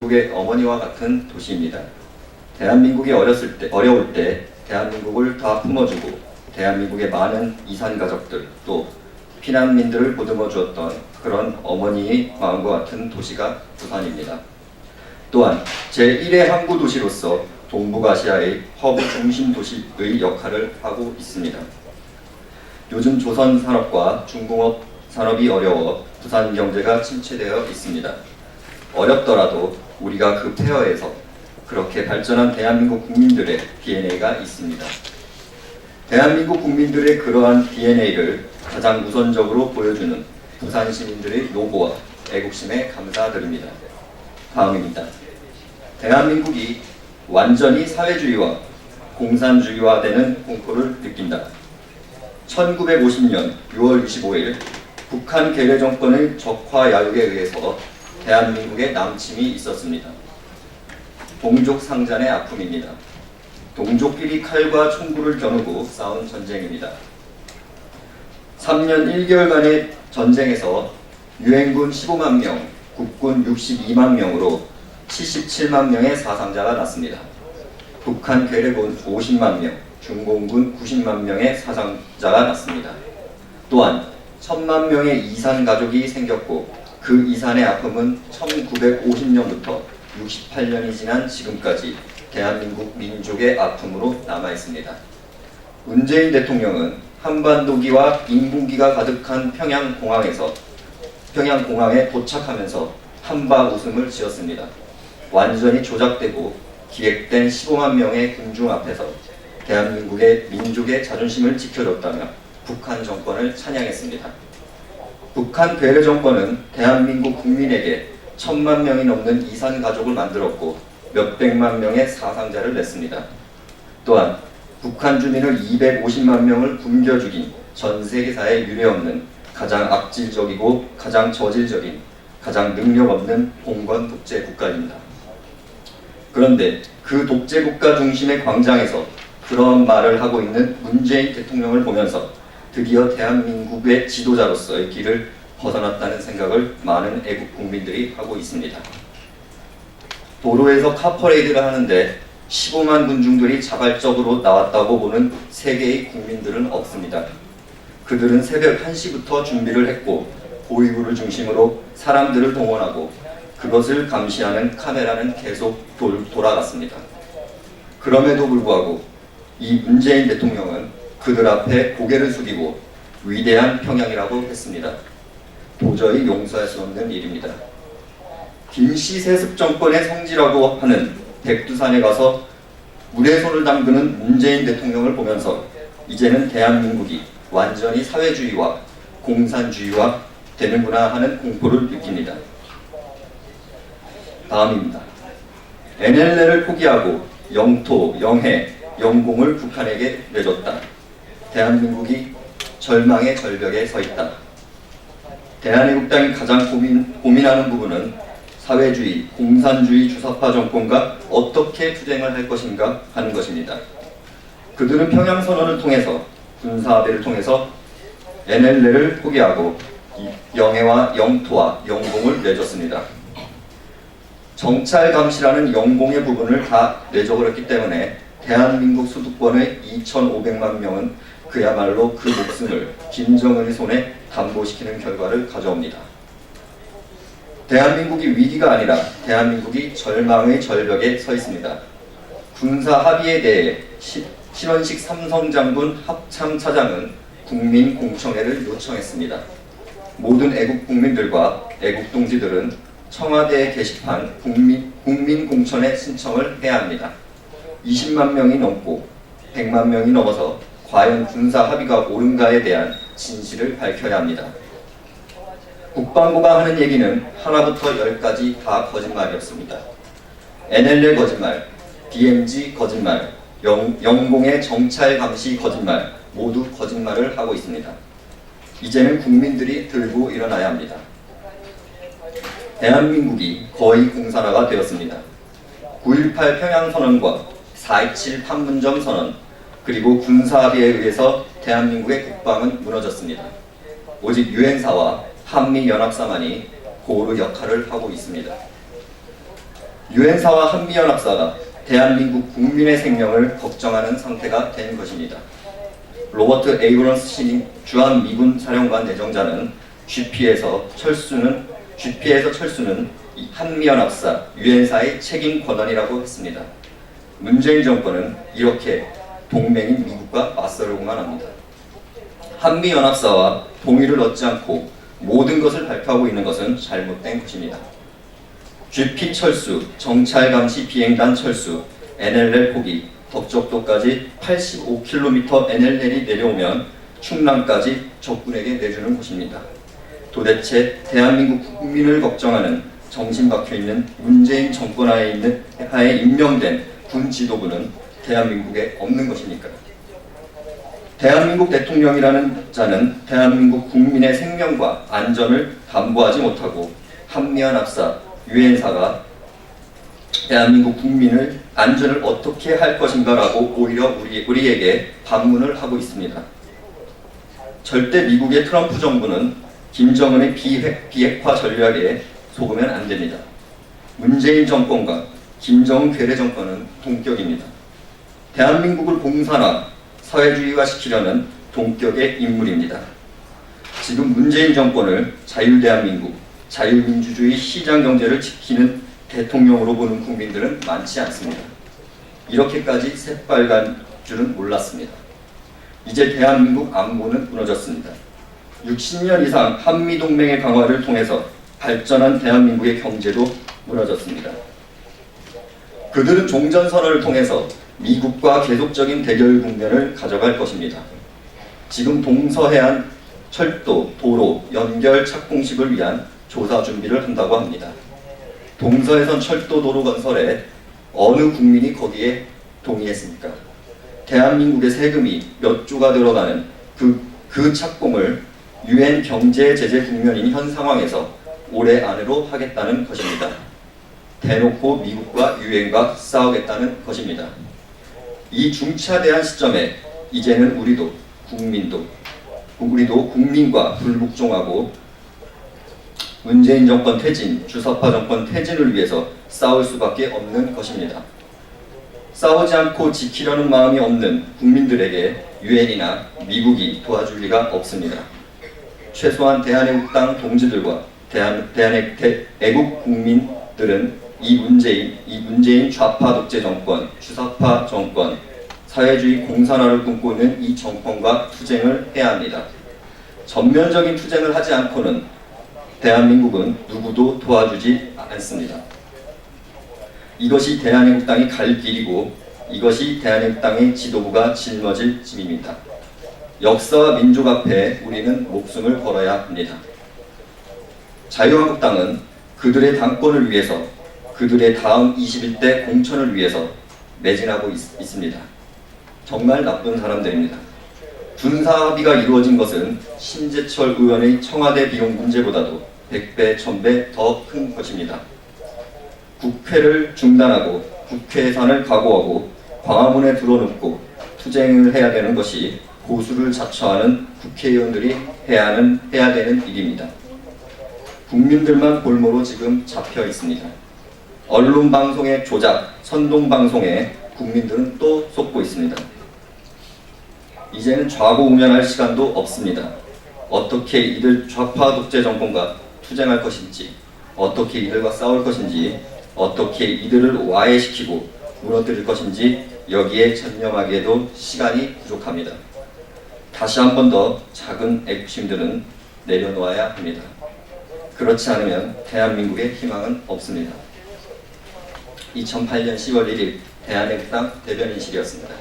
미국의 어머니와 같은 도시입니다. 대한민국이 어려울 때 대한민국을 다 품어주고 대한민국의 많은 이산 가족들 또 피난민들을 보듬어 주었던 그런 어머니의 마음과 같은 도시가 부산입니다. 또한 제1의 항구 도시로서 동북아시아의 허브 중심 도시의 역할을 하고 있습니다. 요즘 조선 산업과 중공업 산업이 어려워 부산 경제가 침체되어 있습니다. 어렵더라도 우리가 그 폐허에서 그렇게 발전한 대한민국 국민들의 DNA가 있습니다. 대한민국 국민들의 그러한 DNA를 가장 우선적으로 보여주는 부산 시민들의 노고와 애국심에 감사드립니다. 다음입니다. 대한민국이 완전히 사회주의와 공산주의화되는 공포를 느낀다. 1950년 6월 25일 북한 괴뢰 정권의 적화 야욕에 의해서 대한민국에 남침이 있었습니다. 동족 상잔의 아픔입니다. 동족끼리 칼과 총구를 겨누고 싸운 전쟁입니다. 3년 1개월간의 전쟁에서 유엔군 15만 명, 국군 62만 명으로 77만 명의 사상자가 났습니다. 북한 괴뢰군 50만 명, 중공군 90만 명의 사상자가 났습니다. 또한 1000만 명의 이산 가족이 생겼고 그 이산의 아픔은 1950년부터 68년이 지난 지금까지 대한민국 민족의 아픔으로 남아있습니다. 문재인 대통령은 한반도기와 인공기가 가득한 평양공항에 도착하면서 한바 웃음을 지었습니다. 완전히 조작되고 기획된 15만 명의 군중 앞에서 대한민국의 민족의 자존심을 지켜줬다며 북한 정권을 찬양했습니다. 북한 괴뢰 정권은 대한민국 국민에게 1000만 명이 넘는 이산 가족을 만들었고 몇백만 명의 사상자를 냈습니다. 또한 북한 주민을 250만 명을 굶겨 죽인 전 세계사에 유례없는 가장 악질적이고 가장 저질적인 가장 능력 없는 봉건 독재 국가입니다. 그런데 그 독재 국가 중심의 광장에서 그런 말을 하고 있는 문재인 대통령을 보면서 드디어 대한민국의 지도자로서의 길을 벗어났다는 생각을 많은 애국 국민들이 하고 있습니다. 도로에서 카퍼레이드를 하는데 15만 군중들이 자발적으로 나왔다고 보는 세계의 국민들은 없습니다. 그들은 새벽 1시부터 준비를 했고 보위부를 중심으로 사람들을 동원하고 그것을 감시하는 카메라는 계속 돌아갔습니다. 그럼에도 불구하고 이 문재인 대통령은 그들 앞에 고개를 숙이고 위대한 평양이라고 했습니다. 도저히 용서할 수 없는 일입니다. 김씨 세습 정권의 성지라고 하는 백두산에 가서 물에 손을 담그는 문재인 대통령을 보면서 이제는 대한민국이 완전히 사회주의와 공산주의화 되는구나 하는 공포를 느낍니다. 다음입니다. NLL을 포기하고 영토, 영해, 영공을 북한에게 내줬다. 대한민국이 절망의 절벽에 서 있다. 대한애국당이 가장 고민하는 부분은 사회주의, 공산주의 주사파 정권과 어떻게 투쟁을 할 것인가 하는 것입니다. 그들은 평양선언을 통해서 군사합의를 통해서 NLL을 포기하고 영해와 영토와 영공을 내줬습니다. 정찰 감시라는 영공의 부분을 다 내줘버렸기 때문에 대한민국 수도권의 2,500만 명은 그야말로 그 목숨을 김정은의 손에 담보시키는 결과를 가져옵니다. 대한민국이 위기가 아니라 대한민국이 절망의 절벽에 서 있습니다. 군사 합의에 대해 신원식 삼성장군 합참차장은 국민공청회를 요청했습니다. 모든 애국 국민들과 애국 동지들은 청와대에 게시판 국민공청회 신청을 해야 합니다. 20만 명이 넘고 100만 명이 넘어서 과연 군사 합의가 옳은가에 대한 진실을 밝혀야 합니다. 국방부가 하는 얘기는 하나부터 열까지 다 거짓말이었습니다. NLL 거짓말, DMZ 거짓말, 영공의 정찰 감시 거짓말 모두 거짓말을 하고 있습니다. 이제는 국민들이 들고 일어나야 합니다. 대한민국이 거의 공산화가 되었습니다. 9.18 평양선언과 4.27 판문점 선언 그리고 군사합의에 의해서 대한민국의 국방은 무너졌습니다. 오직 유엔사와 한미연합사만이 고루 역할을 하고 있습니다. 유엔사와 한미연합사가 대한민국 국민의 생명을 걱정하는 상태가 된 것입니다. 로버트 에이브런스 주한 미군 사령관 내정자는 GP에서 철수는 이 한미연합사, 유엔사의 책임 권한이라고 했습니다. 문재인 정권은 이렇게 동맹인 미국과 맞서려고만 합니다. 한미연합사와 동의를 얻지 않고 모든 것을 발표하고 있는 것은 잘못된 것입니다. GP 철수, 정찰 감시 비행단 철수, NLL 포기, 덕적도까지 85km NLL이 내려오면 충남까지 적군에게 내주는 것입니다. 도대체 대한민국 국민을 걱정하는 정신 박혀있는 문재인 정권 하에 임명된 군 지도부는 대한민국에 없는 것입니까? 대한민국 대통령이라는 자는 대한민국 국민의 생명과 안전을 담보하지 못하고 한미연합사, 유엔사가 대한민국 국민을 안전을 어떻게 할 것인가라고 오히려 우리에게 반문을 하고 있습니다. 절대 미국의 트럼프 정부는 김정은의 비핵화 전략에 속으면 안 됩니다. 문재인 정권과 김정은 괴뢰 정권은 동격입니다. 대한민국을 공산화, 사회주의화 시키려는 동격의 인물입니다. 지금 문재인 정권을 자유대한민국, 자유민주주의 시장경제를 지키는 대통령으로 보는 국민들은 많지 않습니다. 이렇게까지 새빨간 줄은 몰랐습니다. 이제 대한민국 안보는 무너졌습니다. 60년 이상 한미동맹의 강화를 통해서 발전한 대한민국의 경제도 무너졌습니다. 그들은 종전선언을 통해서 미국과 계속적인 대결 국면을 가져갈 것입니다. 지금 동서해안 철도, 도로, 연결 착공식을 위한 조사 준비를 한다고 합니다. 동서해선 철도 도로 건설에 어느 국민이 거기에 동의했습니까? 대한민국의 세금이 몇 조가 들어가는 그 착공을 유엔 경제 제재 국면인 현 상황에서 올해 안으로 하겠다는 것입니다. 대놓고 미국과 유엔과 싸우겠다는 것입니다. 이 중차대한 시점에 이제는 우리도 국민과 불복종하고 문재인 정권 퇴진, 주사파 정권 퇴진을 위해서 싸울 수밖에 없는 것입니다. 싸우지 않고 지키려는 마음이 없는 국민들에게 유엔이나 미국이 도와줄 리가 없습니다. 최소한 대한애국당 동지들과 애국 국민들은 이 문재인 좌파 독재 정권, 주사파 정권, 사회주의 공산화를 꿈꾸는 이 정권과 투쟁을 해야 합니다. 전면적인 투쟁을 하지 않고는 대한민국은 누구도 도와주지 않습니다. 이것이 대한애국당이 갈 길이고 이것이 대한애국당의 지도부가 짊어질 짐입니다. 역사와 민족 앞에 우리는 목숨을 걸어야 합니다. 자유한국당은 그들의 당권을 위해서 그들의 다음 21대 공천을 위해서 매진하고 있습니다. 정말 나쁜 사람들입니다. 군사 합의가 이루어진 것은 신재철 의원의 청와대 비용 문제보다도 100배, 1000배 더 큰 것입니다. 국회를 중단하고 국회 예산을 각오하고 광화문에 들어눕고 투쟁을 해야 되는 것이 보수를 자처하는 국회의원들이 해야 되는 일입니다. 국민들만 볼모로 지금 잡혀 있습니다. 언론 방송의 조작, 선동 방송에 국민들은 또 속고 있습니다. 이제는 좌고우면할 시간도 없습니다. 어떻게 이들 좌파 독재 정권과 투쟁할 것인지, 어떻게 이들과 싸울 것인지, 어떻게 이들을 와해시키고 무너뜨릴 것인지 여기에 전념하기에도 시간이 부족합니다. 다시 한 번 더 작은 애국심들은 내려놓아야 합니다. 그렇지 않으면 대한민국의 희망은 없습니다. 2008년 10월 1일 대한애국당 대변인실이었습니다.